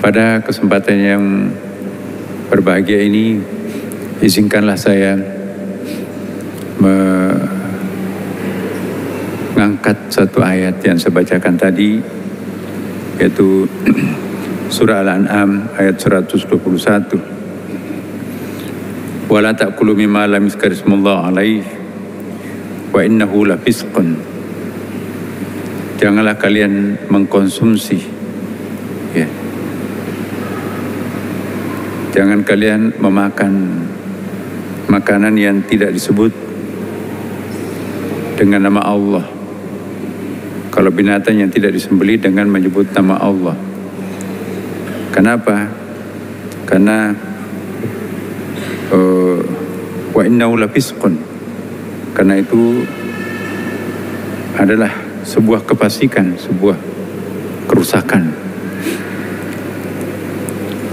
Pada kesempatan yang berbahagia ini, izinkanlah saya mengangkat satu ayat yang saya bacakan tadi, yaitu surah Al-An'am ayat 121. Wala ta'kulu mimma lam yuzkar ismullah alaihi wa innahu lafisqun. Janganlah kalian mengkonsumsi, ya. Jangan kalian memakan makanan yang tidak disebut dengan nama Allah. Kalau binatang yang tidak disembelih dengan menyebut nama Allah. Kenapa? Karena wa innahu lafisqun. Karena itu adalah sebuah kefasikan, sebuah kerusakan.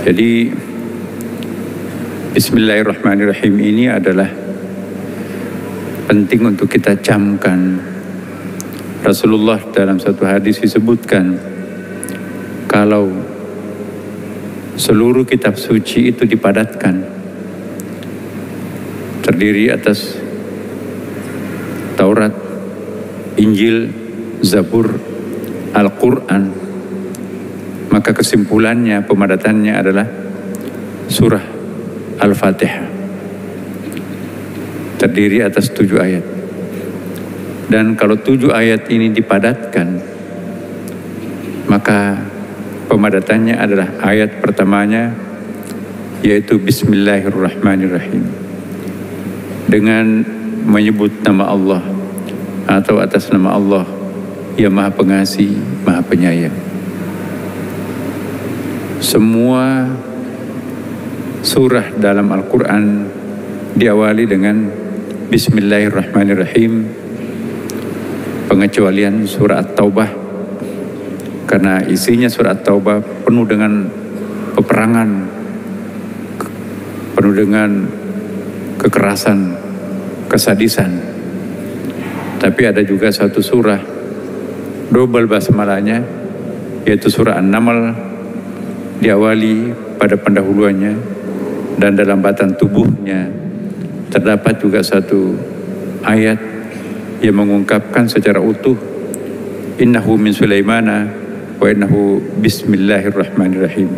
Jadi Bismillahirrahmanirrahim ini adalah penting untuk kita camkan. Rasulullah dalam satu hadis disebutkan, kalau seluruh kitab suci itu dipadatkan, terdiri atas Taurat, Injil, Zabur, Al-Quran, maka kesimpulannya, pemadatannya adalah surah Al-Fatihah, terdiri atas 7 ayat. Dan kalau 7 ayat ini dipadatkan, maka pemadatannya adalah ayat pertamanya, yaitu Bismillahirrahmanirrahim, dengan menyebut nama Allah atau atas nama Allah yang Maha Pengasih, Maha Penyayang. Semua surah dalam Al-Quran diawali dengan Bismillahirrahmanirrahim, pengecualian surah At-Taubah, karena isinya surah At-Taubah penuh dengan peperangan, penuh dengan kekerasan, kesadisan. Tapi ada juga satu surah double basmalahnya, yaitu surah An-Naml, diawali pada pendahuluannya, dan dalam batang tubuhnya terdapat juga satu ayat yang mengungkapkan secara utuh, innahu min Sulaimana wa innahu bismillahirrahmanirrahim.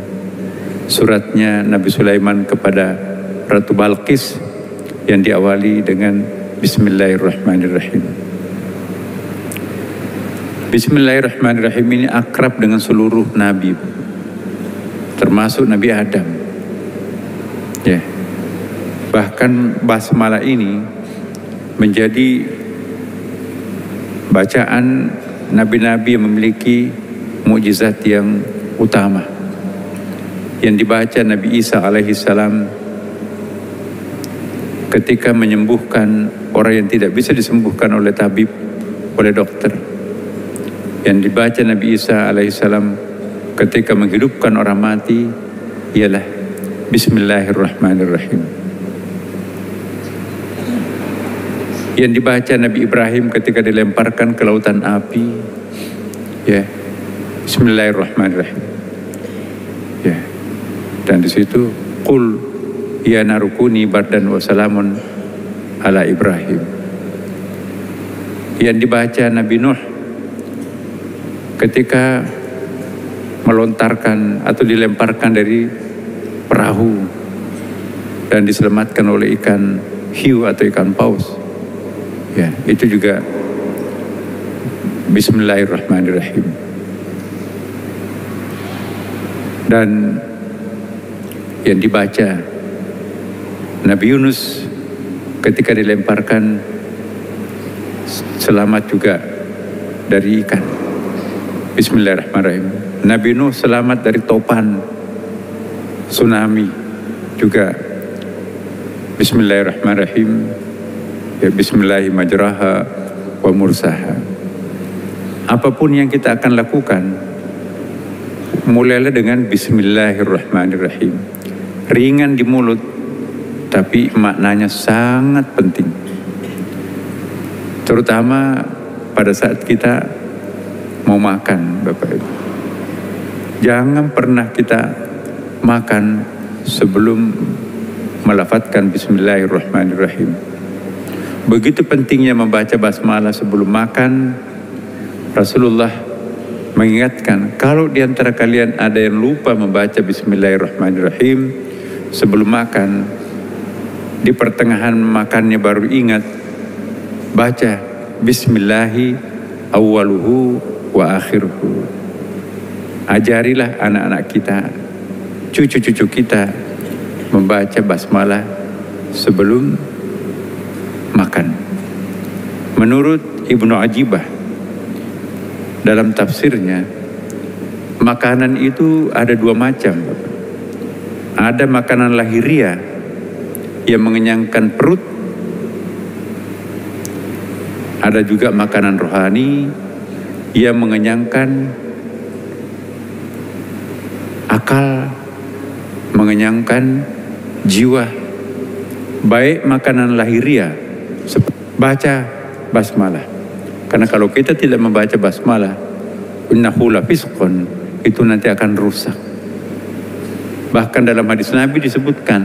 Suratnya Nabi Sulaiman kepada Ratu Balqis yang diawali dengan bismillahirrahmanirrahim. Bismillahirrahmanirrahim ini akrab dengan seluruh nabi, termasuk Nabi Adam. Ya. Bahkan basmalah ini menjadi bacaan nabi-nabi yang memiliki mukjizat yang utama, yang dibaca Nabi Isa alaihissalam ketika menyembuhkan orang yang tidak bisa disembuhkan oleh tabib, oleh dokter. Yang dibaca Nabi Isa alaihissalam ketika menghidupkan orang mati ialah Bismillahirrahmanirrahim. Yang dibaca Nabi Ibrahim ketika dilemparkan ke lautan api, ya, Bismillahirrahmanirrahim. Ya. Dan di situ qul ya narukuni bardan wa salamun ala Ibrahim. Yang dibaca Nabi Nuh ketika melontarkan atau dilemparkan dari perahu dan diselamatkan oleh ikan hiu atau ikan paus. Ya, itu juga Bismillahirrahmanirrahim. Dan yang dibaca Nabi Yunus ketika dilemparkan selamat juga dari ikan, Bismillahirrahmanirrahim. Nabi Nuh selamat dari topan tsunami, juga Bismillahirrahmanirrahim. Ya, Bismillahirrahmanirrahim wa mursaha. Apapun yang kita akan lakukan, mulailah dengan Bismillahirrahmanirrahim. Ringan di mulut, tapi maknanya sangat penting. Terutama pada saat kita mau makan, Bapak Ibu. Jangan pernah kita makan sebelum melafadzkan bismillahirrahmanirrahim. Begitu pentingnya membaca basmalah sebelum makan. Rasulullah mengingatkan, kalau di antara kalian ada yang lupa membaca bismillahirrahmanirrahim sebelum makan, di pertengahan makannya baru ingat, baca bismillahi awwaluhu wa akhiruhu. Ajarilah anak-anak kita, cucu-cucu kita membaca basmalah sebelum makan. Menurut Ibnu Ajibah dalam tafsirnya, makanan itu ada dua macam. Ada makanan lahiriah yang mengenyangkan perut, ada juga makanan rohani yang mengenyangkan akal, mengenyangkan jiwa. Baik makanan lahiriah, baca basmalah. Karena kalau kita tidak membaca basmalah, innahu lafisqun, itu nanti akan rusak. Bahkan dalam hadis Nabi disebutkan,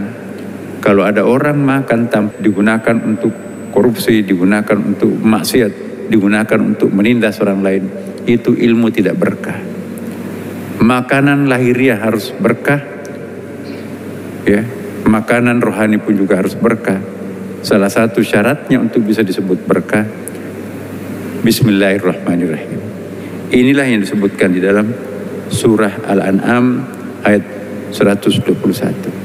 kalau ada orang makan digunakan untuk korupsi, digunakan untuk maksiat, digunakan untuk menindas orang lain, itu ilmu tidak berkah. Makanan lahiriah harus berkah, ya. Makanan rohani pun juga harus berkah. Salah satu syaratnya untuk bisa disebut berkah, bismillahirrahmanirrahim. Inilah yang disebutkan di dalam surah Al-An'am ayat 121.